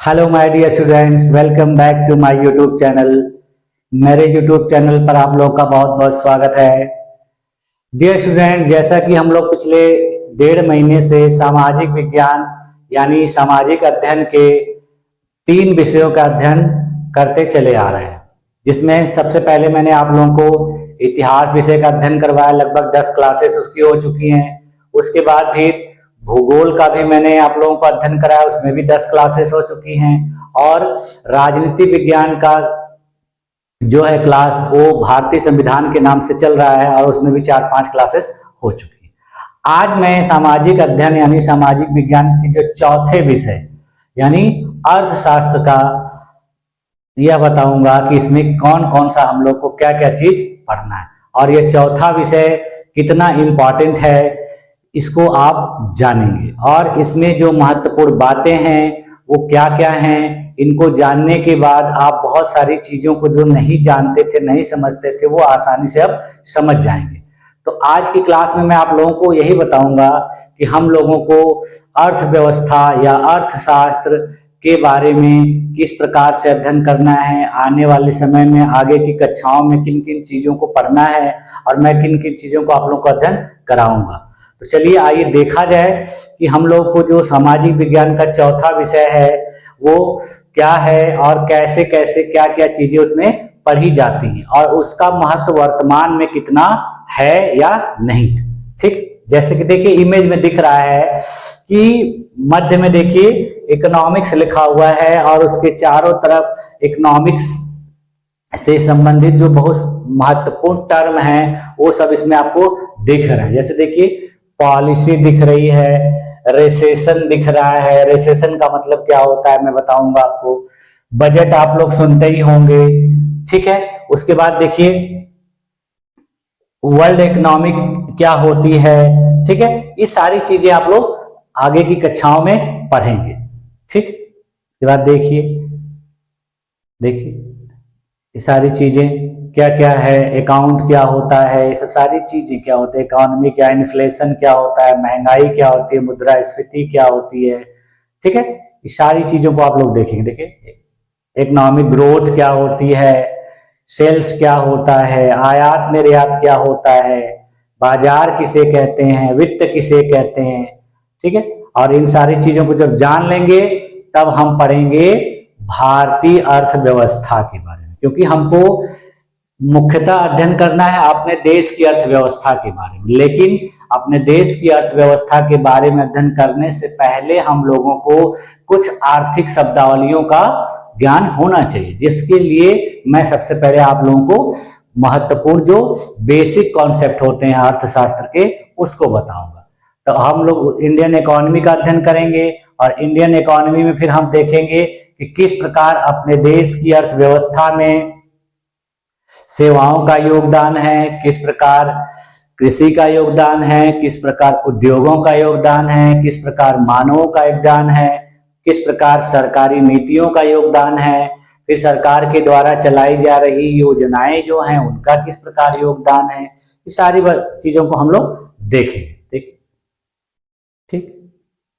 Hello my dear students, welcome back to my YouTube channel. मेरे YouTube channel पर आप लोगों का बहुत बहुत स्वागत है। डियर स्टूडेंट, जैसा कि हम लोग पिछले 1.5 महीने से सामाजिक विज्ञान यानी सामाजिक अध्ययन के 3 विषयों का अध्ययन करते चले आ रहे हैं, जिसमें सबसे पहले मैंने आप लोगों को इतिहास विषय का अध्ययन करवाया। लगभग 10 क्लासेस उसकी हो चुकी हैं। उसके बाद भी भूगोल का भी मैंने आप लोगों को अध्ययन कराया, उसमें भी 10 क्लासेस हो चुकी हैं। और राजनीति विज्ञान का जो है क्लास, वो भारतीय संविधान के नाम से चल रहा है और उसमें भी 4-5 क्लासेस हो चुकी हैं। आज मैं सामाजिक अध्ययन यानी सामाजिक विज्ञान के जो चौथे विषय यानी अर्थशास्त्र का यह बताऊंगा कि इसमें कौन कौन सा हम लोग को क्या क्या चीज पढ़ना है और यह चौथा विषय कितना इम्पोर्टेंट है, इसको आप जानेंगे। और इसमें जो महत्वपूर्ण बातें हैं वो क्या क्या हैं, इनको जानने के बाद आप बहुत सारी चीजों को जो नहीं जानते थे, नहीं समझते थे, वो आसानी से अब समझ जाएंगे। तो आज की क्लास में मैं आप लोगों को यही बताऊंगा कि हम लोगों को अर्थव्यवस्था या अर्थशास्त्र के बारे में किस प्रकार से अध्ययन करना है, आने वाले समय में आगे की कक्षाओं में किन किन चीजों को पढ़ना है और मैं किन किन चीजों को आप लोगों को अध्ययन कराऊंगा। तो चलिए आइए देखा जाए कि हम लोग को जो सामाजिक विज्ञान का चौथा विषय है वो क्या है और कैसे कैसे क्या क्या चीजें उसमें पढ़ी जाती हैं और उसका महत्व वर्तमान में कितना है या नहीं है। ठीक, जैसे कि देखिए इमेज में दिख रहा है कि मध्य में देखिए इकोनॉमिक्स लिखा हुआ है और उसके चारों तरफ इकोनॉमिक्स से संबंधित जो बहुत महत्वपूर्ण टर्म है वो सब इसमें आपको दिख रहा है। जैसे देखिए पॉलिसी दिख रही है, रिसेशन दिख रहा है। रिसेशन का मतलब क्या होता है मैं बताऊंगा आपको। बजट आप लोग सुनते ही होंगे, ठीक है। उसके बाद देखिए वर्ल्ड इकोनॉमिक क्या होती है, ठीक है। ये सारी चीजें आप लोग आगे की कक्षाओं में पढ़ेंगे, ठीक। इसके बाद देखिए ये सारी चीजें क्या क्या है, अकाउंट क्या होता है, ये सब सारी चीजें क्या होते हैं, इकोनॉमी क्या, इन्फ्लेशन क्या होता है, महंगाई क्या होती है, मुद्रास्फीति क्या होती है, ठीक है। ये सारी चीजों को आप लोग देखेंगे। देखिए इकोनॉमिक ग्रोथ क्या होती है, सेल्स क्या होता है, आयात निर्यात क्या होता है, बाजार किसे कहते हैं, वित्त किसे कहते हैं, ठीक है। और इन सारी चीजों को जब जान लेंगे तब हम पढ़ेंगे भारतीय अर्थव्यवस्था के बारे में, क्योंकि हमको मुख्यतः अध्ययन करना है अपने देश की अर्थव्यवस्था के बारे में। लेकिन अपने देश की अर्थव्यवस्था के बारे में अध्ययन करने से पहले हम लोगों को कुछ आर्थिक शब्दावलियों का ज्ञान होना चाहिए, जिसके लिए मैं सबसे पहले आप लोगों को महत्वपूर्ण जो बेसिक कॉन्सेप्ट होते हैं अर्थशास्त्र के उसको बताऊंगा। तो हम लोग इंडियन इकोनॉमी का अध्ययन करेंगे और इंडियन इकोनॉमी में फिर हम देखेंगे कि किस प्रकार अपने देश की अर्थव्यवस्था में सेवाओं का योगदान है, किस प्रकार कृषि का योगदान है, किस प्रकार उद्योगों का योगदान है, किस प्रकार मानवों का योगदान है, किस प्रकार सरकारी नीतियों का योगदान है, फिर सरकार के द्वारा चलाई जा रही योजनाएं जो हैं उनका किस प्रकार योगदान है। ये सारी चीजों को हम लोग देखेंगे। ठीक,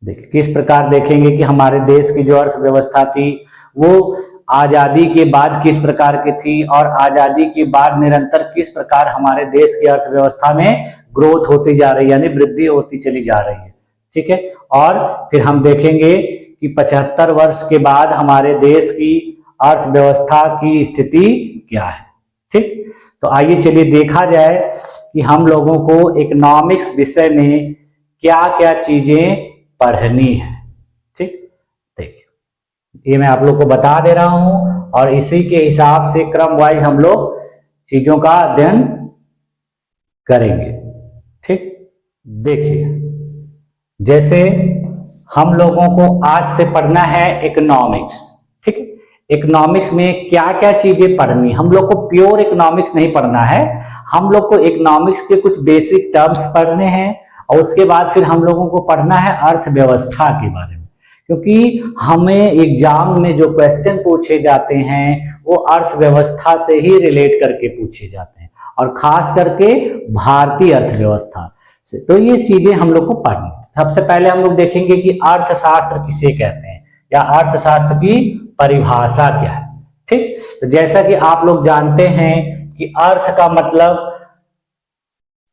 देखिए किस प्रकार देखेंगे कि हमारे देश की जो अर्थव्यवस्था थी वो आजादी के बाद किस प्रकार की थी और आजादी के बाद निरंतर किस प्रकार हमारे देश की अर्थव्यवस्था में ग्रोथ होती जा रही है, यानी वृद्धि होती चली जा रही है, ठीक है। और फिर हम देखेंगे कि 75 वर्ष के बाद हमारे देश की अर्थव्यवस्था की स्थिति क्या है, ठीक। तो आइए चलिए देखा जाए कि हम लोगों को इकोनॉमिक्स विषय में क्या क्या चीजें पढ़नी है, ठीक। देखिए ये मैं आप लोग को बता दे रहा हूं और इसी के हिसाब से क्रम वाइज हम लोग चीजों का अध्ययन करेंगे, ठीक। देखिए जैसे हम लोगों को आज से पढ़ना है इकोनॉमिक्स, ठीक है। इकोनॉमिक्स में क्या क्या चीजें पढ़नी, हम लोग को प्योर इकोनॉमिक्स नहीं पढ़ना है, हम लोग को इकोनॉमिक्स के कुछ बेसिक टर्म्स पढ़ने हैं और उसके बाद फिर हम लोगों को पढ़ना है अर्थव्यवस्था के बारे में, क्योंकि हमें एग्जाम में जो क्वेश्चन पूछे जाते हैं वो अर्थव्यवस्था से ही रिलेट करके पूछे जाते हैं और खास करके भारतीय अर्थव्यवस्था से। तो ये चीजें हम लोग को पढ़नी। सबसे पहले हम लोग देखेंगे कि अर्थशास्त्र किसे कहते हैं या अर्थशास्त्र की परिभाषा क्या है। ठीक, तो जैसा कि आप लोग जानते हैं कि अर्थ का मतलब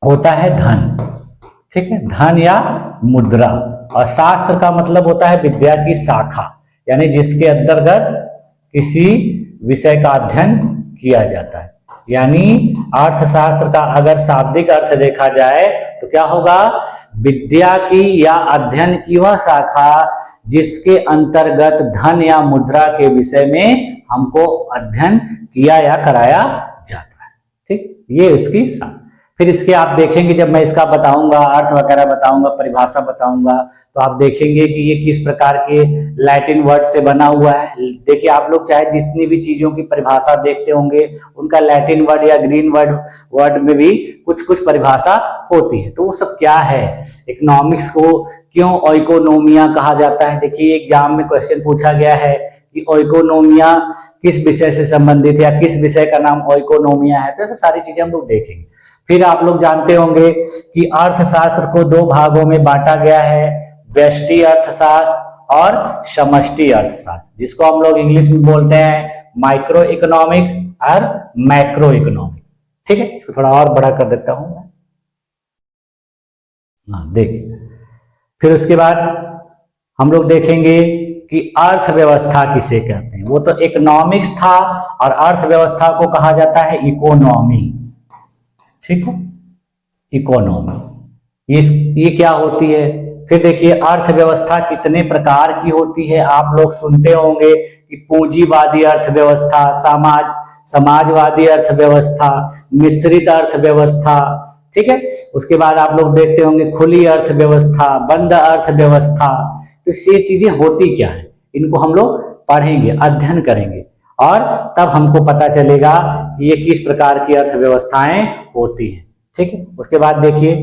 होता है धन, ठीक है, धन या मुद्रा, और शास्त्र का मतलब होता है विद्या की शाखा, यानी जिसके अंतर्गत किसी विषय का अध्ययन किया जाता है। यानी अर्थशास्त्र का अगर शाब्दिक अर्थ देखा जाए तो क्या होगा, विद्या की या अध्ययन की वह शाखा जिसके अंतर्गत धन या मुद्रा के विषय में हमको अध्ययन किया या कराया जाता है। ठीक, ये इसकी शाखा। फिर इसके आप देखेंगे, जब मैं इसका बताऊंगा, अर्थ वगैरह बताऊंगा, परिभाषा बताऊंगा, तो आप देखेंगे कि ये किस प्रकार के लैटिन वर्ड से बना हुआ है। देखिए आप लोग चाहे जितनी भी चीजों की परिभाषा देखते होंगे, उनका लैटिन वर्ड या ग्रीन वर्ड में भी कुछ कुछ परिभाषा होती है। तो वो सब क्या है, इकोनॉमिक्स को क्यों ओइकोनोमिया कहा जाता है। देखिए एग्जाम में क्वेश्चन पूछा गया है कि ओइकोनोमिया किस विषय से संबंधित है या किस विषय का नाम ओइकोनोमिया है। तो सब सारी चीजें हम लोग देखेंगे। फिर आप लोग जानते होंगे कि अर्थशास्त्र को दो भागों में बांटा गया है, व्यष्टि अर्थशास्त्र और समष्टि अर्थशास्त्र, जिसको हम लोग इंग्लिश में बोलते हैं माइक्रो इकोनॉमिक्स और मैक्रो इकोनॉमिक्स। ठीक है, इसको थोड़ा और बड़ा कर देता हूं मैं। देखिए फिर उसके बाद हम लोग देखेंगे कि अर्थव्यवस्था किसे कहते हैं। वो तो इकोनॉमिक्स था और अर्थव्यवस्था को कहा जाता है इकोनॉमी। ठीक है, इकोनॉमी ये क्या होती है। फिर देखिए अर्थव्यवस्था कितने प्रकार की होती है। आप लोग सुनते होंगे कि पूंजीवादी अर्थव्यवस्था, समाजवादी अर्थव्यवस्था, मिश्रित अर्थव्यवस्था। ठीक है, उसके बाद आप लोग देखते होंगे खुली अर्थव्यवस्था, बंद अर्थव्यवस्था। तो ये चीजें होती क्या है, इनको हम लोग पढ़ेंगे, अध्ययन करेंगे, और तब हमको पता चलेगा कि ये किस प्रकार की अर्थव्यवस्थाएं होती हैं। ठीक है, उसके बाद देखिए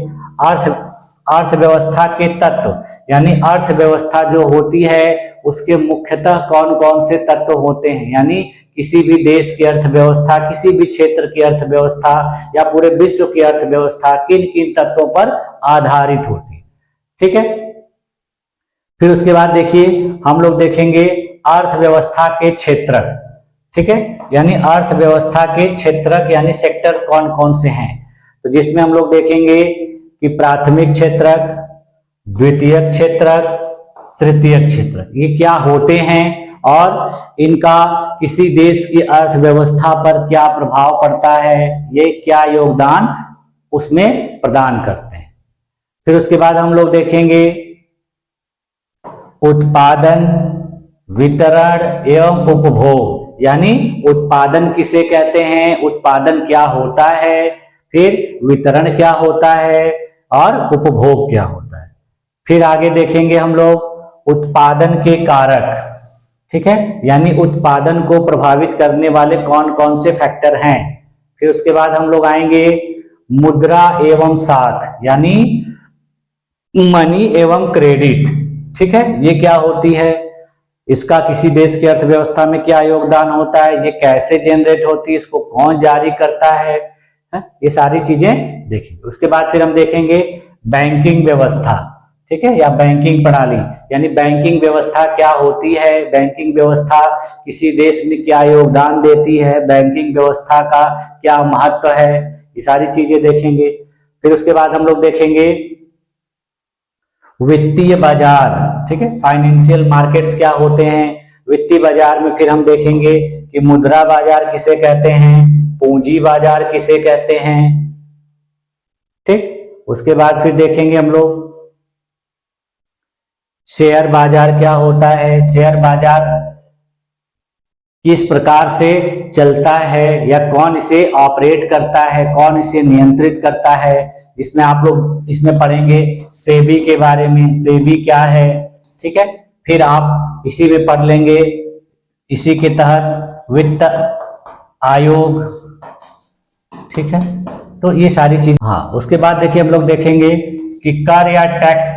अर्थव्यवस्था के तत्व, यानी अर्थव्यवस्था जो होती है उसके मुख्यतः कौन कौन से तत्व होते हैं। यानी किसी भी देश की अर्थव्यवस्था, किसी भी क्षेत्र की अर्थव्यवस्था या पूरे विश्व की अर्थव्यवस्था किन किन तत्वों पर आधारित होती है। ठीक है, फिर उसके बाद देखिए हम लोग देखेंगे अर्थव्यवस्था के क्षेत्रक। ठीक है, यानी अर्थव्यवस्था के क्षेत्रक यानी सेक्टर कौन कौन से हैं। तो जिसमें हम लोग देखेंगे कि प्राथमिक क्षेत्रक, द्वितीयक क्षेत्रक, तृतीयक क्षेत्रक, ये क्या होते हैं और इनका किसी देश की अर्थव्यवस्था पर क्या प्रभाव पड़ता है, ये क्या योगदान उसमें प्रदान करते हैं। फिर उसके बाद हम लोग देखेंगे उत्पादन, वितरण एवं उपभोग, यानी उत्पादन किसे कहते हैं, उत्पादन क्या होता है, फिर वितरण क्या होता है और उपभोग क्या होता है। फिर आगे देखेंगे हम लोग उत्पादन के कारक। ठीक है, यानी उत्पादन को प्रभावित करने वाले कौन कौन से फैक्टर हैं। फिर उसके बाद हम लोग आएंगे मुद्रा एवं साख, यानी मनी एवं क्रेडिट। ठीक है, ये क्या होती है, इसका किसी देश की अर्थव्यवस्था में क्या योगदान होता है, ये कैसे जनरेट होती है, इसको कौन जारी करता है, ये सारी चीजें देखेंगे। उसके बाद फिर हम देखेंगे बैंकिंग व्यवस्था। ठीक है, या बैंकिंग प्रणाली, यानी बैंकिंग व्यवस्था क्या होती है, बैंकिंग व्यवस्था किसी देश में क्या योगदान देती है, बैंकिंग व्यवस्था का क्या महत्व है, ये सारी चीजें देखेंगे। फिर उसके बाद हम लोग देखेंगे वित्तीय बाजार। ठीक है, फाइनेंशियल मार्केट्स क्या होते हैं। वित्तीय बाजार में फिर हम देखेंगे कि मुद्रा बाजार किसे कहते हैं, पूंजी बाजार किसे कहते हैं। ठीक, उसके बाद फिर देखेंगे हम लोग शेयर बाजार क्या होता है, शेयर बाजार किस प्रकार से चलता है या कौन इसे ऑपरेट करता है, कौन इसे नियंत्रित करता है, जिसमें आप लोग इसमें पढ़ेंगे सेबी के बारे में, सेबी क्या है। ठीक है, फिर आप इसी में पढ़ लेंगे, इसी के तहत वित्त आयोग। ठीक है, तो ये सारी चीज। हाँ, उसके बाद देखिए हम लोग देखेंगे कि कर या टैक्स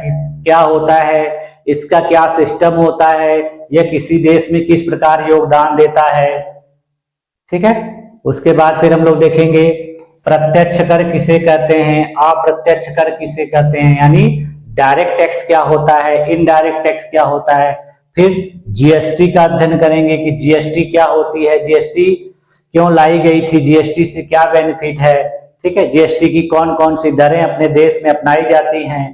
क्या होता है, इसका क्या सिस्टम होता है, यह किसी देश में किस प्रकार योगदान देता है। ठीक है, उसके बाद फिर हम लोग देखेंगे प्रत्यक्ष कर किसे कहते हैं, अप्रत्यक्ष कर किसे कहते हैं, यानी डायरेक्ट टैक्स क्या होता है, इनडायरेक्ट टैक्स क्या होता है। फिर जीएसटी का अध्ययन करेंगे कि जीएसटी क्या होती है, जीएसटी क्यों लाई गई थी, जीएसटी से क्या बेनिफिट है, ठीक है, जीएसटी की कौन कौन सी दरें अपने देश में अपनाई जाती हैं।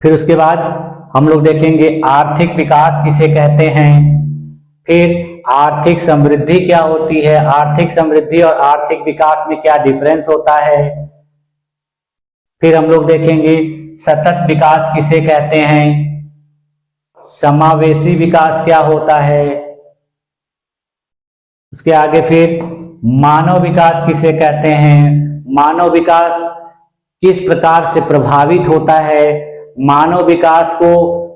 फिर उसके बाद हम लोग देखेंगे आर्थिक विकास किसे कहते हैं, फिर आर्थिक समृद्धि क्या होती है, आर्थिक समृद्धि और आर्थिक विकास में क्या डिफरेंस होता है। फिर हम लोग देखेंगे सतत विकास किसे कहते हैं, समावेशी विकास क्या होता है। उसके आगे फिर मानव विकास किसे कहते हैं, मानव विकास किस प्रकार से प्रभावित होता है, मानव विकास को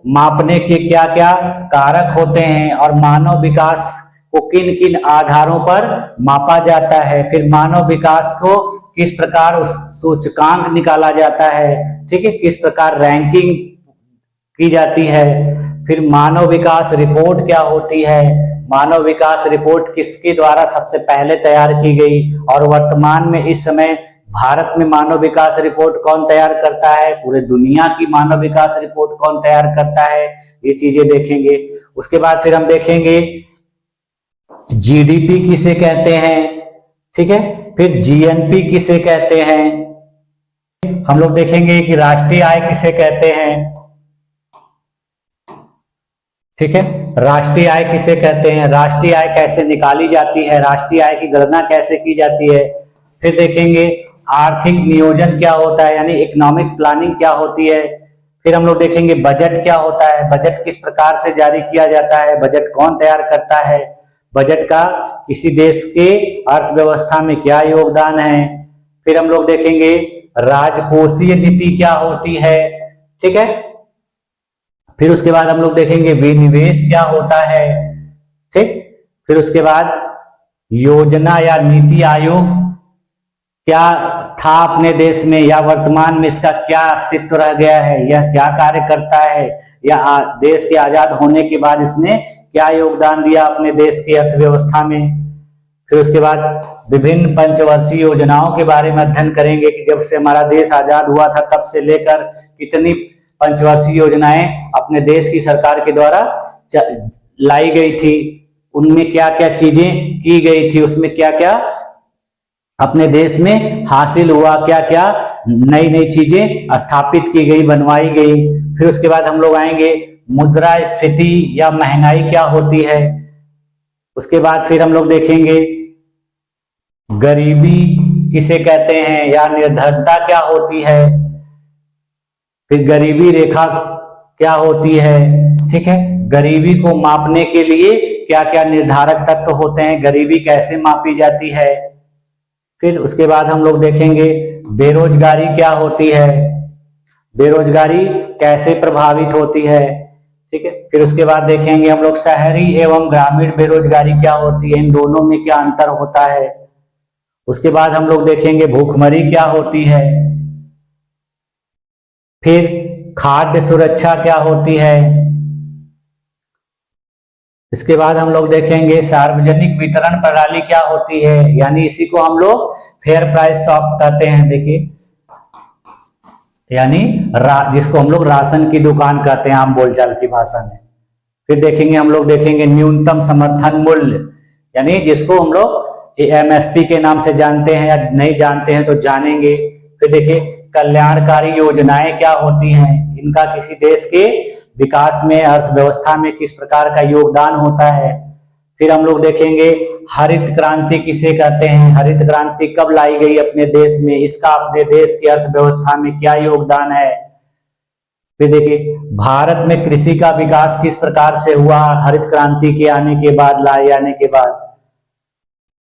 मापने के क्या क्या कारक होते हैं और मानव विकास को किन किन आधारों पर मापा जाता है। फिर मानव विकास को किस प्रकार सूचकांक निकाला जाता है, ठीक है, किस प्रकार रैंकिंग की जाती है। फिर मानव विकास रिपोर्ट क्या होती है, मानव विकास रिपोर्ट किसके द्वारा सबसे पहले तैयार की गई और वर्तमान में इस समय भारत में मानव विकास रिपोर्ट कौन तैयार करता है, पूरे दुनिया की मानव विकास रिपोर्ट कौन तैयार करता है, ये चीजें देखेंगे। उसके बाद फिर हम देखेंगे जीडीपी किसे कहते हैं, ठीक है, फिर जीएनपी किसे कहते हैं, हम लोग देखेंगे कि राष्ट्रीय आय किसे कहते हैं, ठीक है, राष्ट्रीय आय किसे कहते हैं, राष्ट्रीय आय कैसे निकाली जाती है, राष्ट्रीय आय की गणना कैसे की जाती है। फिर देखेंगे आर्थिक नियोजन क्या होता है, यानी इकोनॉमिक प्लानिंग क्या होती है। फिर हम लोग देखेंगे बजट क्या होता है, बजट किस प्रकार से जारी किया जाता है, बजट कौन तैयार करता है, बजट का किसी देश के अर्थव्यवस्था में क्या योगदान है। फिर हम लोग देखेंगे राजकोषीय नीति क्या होती है, ठीक है। फिर उसके बाद हम लोग देखेंगे विनिवेश क्या होता है, ठीक। फिर उसके बाद योजना या नीति आयोग क्या था अपने देश में या वर्तमान में इसका क्या अस्तित्व रह गया है, यह क्या कार्य करता है, या देश के आजाद होने के बाद इसने क्या योगदान दिया अपने देश की अर्थव्यवस्था में। फिर उसके बाद विभिन्न पंचवर्षीय योजनाओं के बारे में अध्ययन करेंगे कि जब से हमारा देश आजाद हुआ था तब से लेकर कितनी पंचवर्षीय योजनाएं अपने देश की सरकार के द्वारा लाई गई थी, उनमें क्या क्या चीजें की गई थी, उसमें क्या क्या अपने देश में हासिल हुआ, क्या क्या नई नई चीजें स्थापित की गई, बनवाई गई। फिर उसके बाद हम लोग आएंगे मुद्रास्फीति या महंगाई क्या होती है। उसके बाद फिर हम लोग देखेंगे गरीबी किसे कहते हैं या निर्धनता क्या होती है, फिर गरीबी रेखा क्या होती है, ठीक है, गरीबी को मापने के लिए क्या क्या निर्धारक तत्व होते हैं, गरीबी कैसे मापी जाती है। फिर उसके बाद हम लोग देखेंगे बेरोजगारी क्या होती है, बेरोजगारी कैसे प्रभावित होती है, ठीक है। फिर उसके बाद देखेंगे हम लोग शहरी एवं ग्रामीण बेरोजगारी क्या होती है, इन दोनों में क्या अंतर होता है। उसके बाद हम लोग देखेंगे भूखमरी क्या होती है। फिर खाद्य सुरक्षा क्या होती है। इसके बाद हम लोग देखेंगे सार्वजनिक वितरण प्रणाली क्या होती है, यानी इसी को हम लोग फेयर प्राइस शॉप कहते हैं, देखिए, यानी जिसको हम लोग राशन की दुकान कहते हैं आम बोलचाल की भाषा में। फिर देखेंगे हम लोग देखेंगे न्यूनतम समर्थन मूल्य, यानी जिसको हम लोग एमएसपी के नाम से जानते हैं या नहीं जानते हैं तो जानेंगे। फिर देखिए कल्याणकारी योजनाएं क्या होती हैं, इनका किसी देश के विकास में अर्थव्यवस्था में किस प्रकार का योगदान होता है। फिर हम लोग देखेंगे हरित क्रांति किसे कहते हैं, हरित क्रांति कब लाई गई अपने देश में, इसका अपने देश की अर्थव्यवस्था में क्या योगदान है। फिर देखिए भारत में कृषि का विकास किस प्रकार से हुआ हरित क्रांति के आने के बाद, लाई आने के बाद।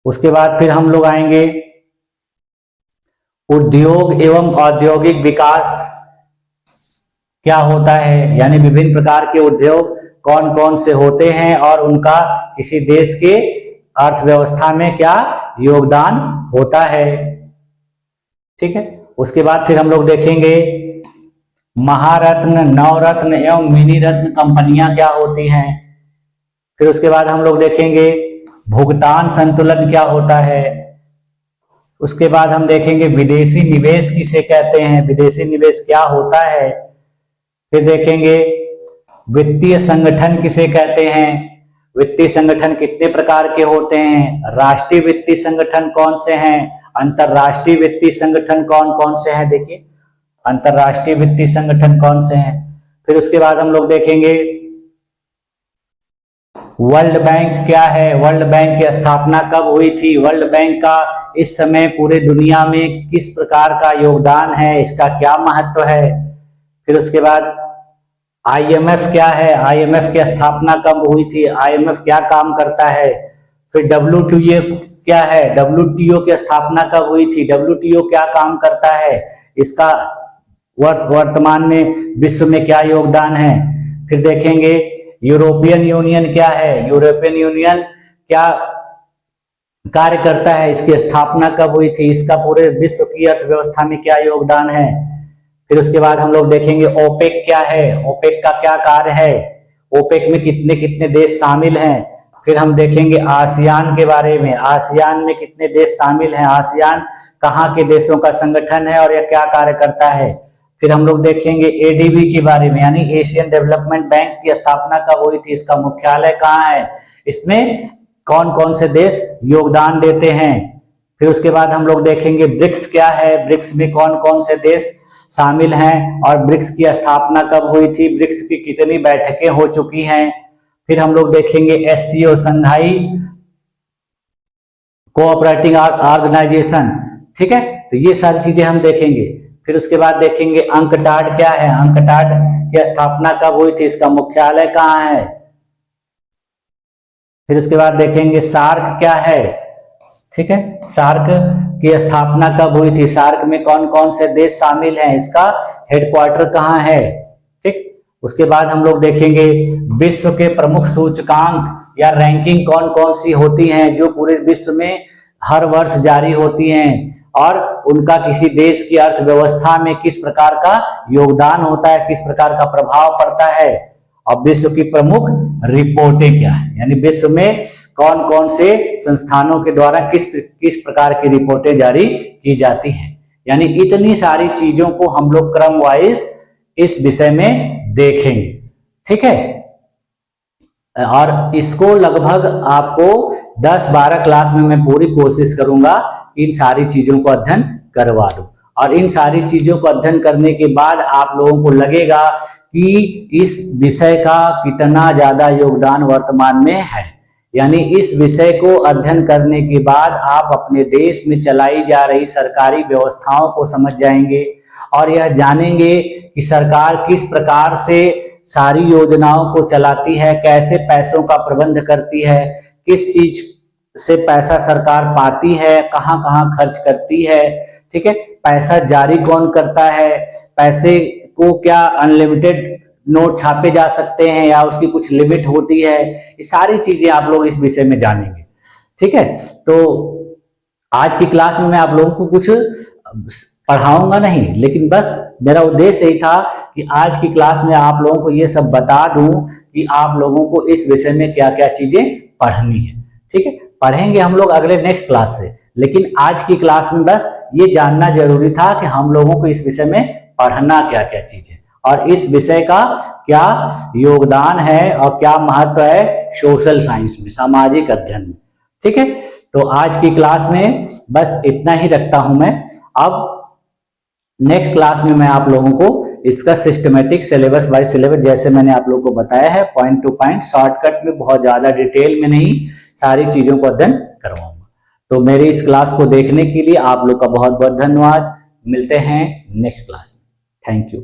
उसके बाद फिर हम लोग आएंगे उद्योग एवं औद्योगिक विकास क्या होता है, यानी विभिन्न प्रकार के उद्योग कौन कौन से होते हैं और उनका किसी देश के अर्थव्यवस्था में क्या योगदान होता है, ठीक है। उसके बाद फिर हम लोग देखेंगे महारत्न, नवरत्न एवं मिनी रत्न कंपनियां क्या होती हैं। फिर उसके बाद हम लोग देखेंगे भुगतान संतुलन क्या होता है। उसके बाद हम देखेंगे विदेशी निवेश किसे कहते हैं, विदेशी निवेश क्या होता है। फिर देखेंगे वित्तीय संगठन किसे कहते हैं? वित्तीय संगठन कितने प्रकार के होते हैं? राष्ट्रीय वित्तीय संगठन कौन से हैं? अंतरराष्ट्रीय वित्तीय संगठन कौन कौन से हैं? देखिए अंतरराष्ट्रीय वित्तीय संगठन कौन से हैं। फिर उसके बाद हम लोग देखेंगे वर्ल्ड बैंक क्या है, वर्ल्ड बैंक की स्थापना कब हुई थी, वर्ल्ड बैंक का इस समय पूरे दुनिया में किस प्रकार का योगदान है, इसका क्या महत्व है। फिर उसके बाद आईएमएफ क्या है, आईएमएफ की स्थापना कब हुई थी, आईएमएफ क्या काम करता है। फिर डब्ल्यूटीओ क्या है, डब्ल्यूटीओ की स्थापना कब हुई थी, डब्ल्यूटीओ क्या काम करता है, इसका वर्तमान में विश्व में क्या योगदान है। फिर देखेंगे यूरोपियन यूनियन क्या है, यूरोपियन यूनियन क्या कार्य करता है, इसकी स्थापना कब हुई थी, इसका पूरे विश्व की अर्थव्यवस्था में क्या योगदान है। फिर उसके बाद हम लोग देखेंगे ओपेक क्या है, ओपेक का क्या कार्य है, ओपेक में कितने कितने देश शामिल हैं। फिर हम देखेंगे आसियान के बारे में, आसियान में कितने देश शामिल हैं, आसियान कहाँ के देशों का संगठन है और यह क्या कार्य करता है। फिर हम लोग देखेंगे एडीबी के बारे में, यानी एशियन डेवलपमेंट बैंक की स्थापना कब हुई थी, इसका मुख्यालय कहाँ है, इसमें कौन कौन से देश योगदान देते हैं। फिर उसके बाद हम लोग देखेंगे ब्रिक्स क्या है, ब्रिक्स में कौन कौन से देश शामिल हैं और ब्रिक्स की स्थापना कब हुई थी, ब्रिक्स की कितनी बैठकें हो चुकी हैं। फिर हम लोग देखेंगे एससीओ, संघाई कोऑपरेटिंग ऑर्गेनाइजेशन, ठीक है, तो ये सारी चीजें हम देखेंगे। फिर उसके बाद देखेंगे अंकटाड क्या है, अंकटाड की स्थापना कब हुई थी, इसका मुख्यालय कहाँ है। फिर उसके बाद देखेंगे सार्क क्या है, ठीक है, सार्क की स्थापना कब हुई थी, सार्क में कौन कौन से देश शामिल हैं, इसका हेडक्वार्टर कहाँ है, ठीक। उसके बाद हम लोग देखेंगे विश्व के प्रमुख सूचकांक या रैंकिंग कौन कौन सी होती हैं जो पूरे विश्व में हर वर्ष जारी होती हैं और उनका किसी देश की अर्थव्यवस्था में किस प्रकार का योगदान होता है, किस प्रकार का प्रभाव पड़ता है। और विश्व की प्रमुख रिपोर्टें क्या है, यानी विश्व में कौन कौन से संस्थानों के द्वारा किस प्रकार की रिपोर्टें जारी की जाती हैं। यानी इतनी सारी चीजों को हम लोग क्रम वाइज इस विषय में देखेंगे, ठीक है। और इसको लगभग आपको 10-12 क्लास में मैं पूरी कोशिश करूंगा इन सारी चीजों को अध्ययन करवा दूं। और इन सारी चीजों को अध्ययन करने के बाद आप लोगों को लगेगा कि इस विषय का कितना ज्यादा योगदान वर्तमान में है। यानी इस विषय को अध्ययन करने के बाद आप अपने देश में चलाई जा रही सरकारी व्यवस्थाओं को समझ जाएंगे और यह जानेंगे कि सरकार किस प्रकार से सारी योजनाओं को चलाती है, कैसे पैसों का प्रबंध करती है, किस चीज से पैसा सरकार पाती है, कहाँ कहाँ खर्च करती है, ठीक है, पैसा जारी कौन करता है, पैसे को क्या अनलिमिटेड नोट छापे जा सकते हैं या उसकी कुछ लिमिट होती है, ये सारी चीजें आप लोग इस विषय में जानेंगे, ठीक है। तो आज की क्लास में मैं आप लोगों को कुछ पढ़ाऊंगा नहीं, लेकिन बस मेरा उद्देश्य यही था कि आज की क्लास में आप लोगों को ये सब बता दूं कि आप लोगों को इस विषय में क्या क्या चीजें पढ़नी है, ठीक है। पढ़ेंगे हम लोग अगले नेक्स्ट क्लास से, लेकिन आज की क्लास में बस ये जानना जरूरी था कि हम लोगों को इस विषय में पढ़ना क्या क्या चीजें और इस विषय का क्या योगदान है और क्या महत्व है सोशल साइंस में, सामाजिक अध्ययन में, ठीक है। तो आज की क्लास में बस इतना ही रखता हूं मैं। अब नेक्स्ट क्लास में मैं आप लोगों को इसका सिस्टमेटिक सिलेबस बाय सिलेबस जैसे मैंने आप लोगों को बताया है, पॉइंट टू पॉइंट शॉर्टकट में, बहुत ज्यादा डिटेल में नहीं, सारी चीजों को अध्ययन करवाऊंगा। तो मेरी इस क्लास को देखने के लिए आप लोग का बहुत बहुत धन्यवाद। मिलते हैं नेक्स्ट क्लास में। Thank you.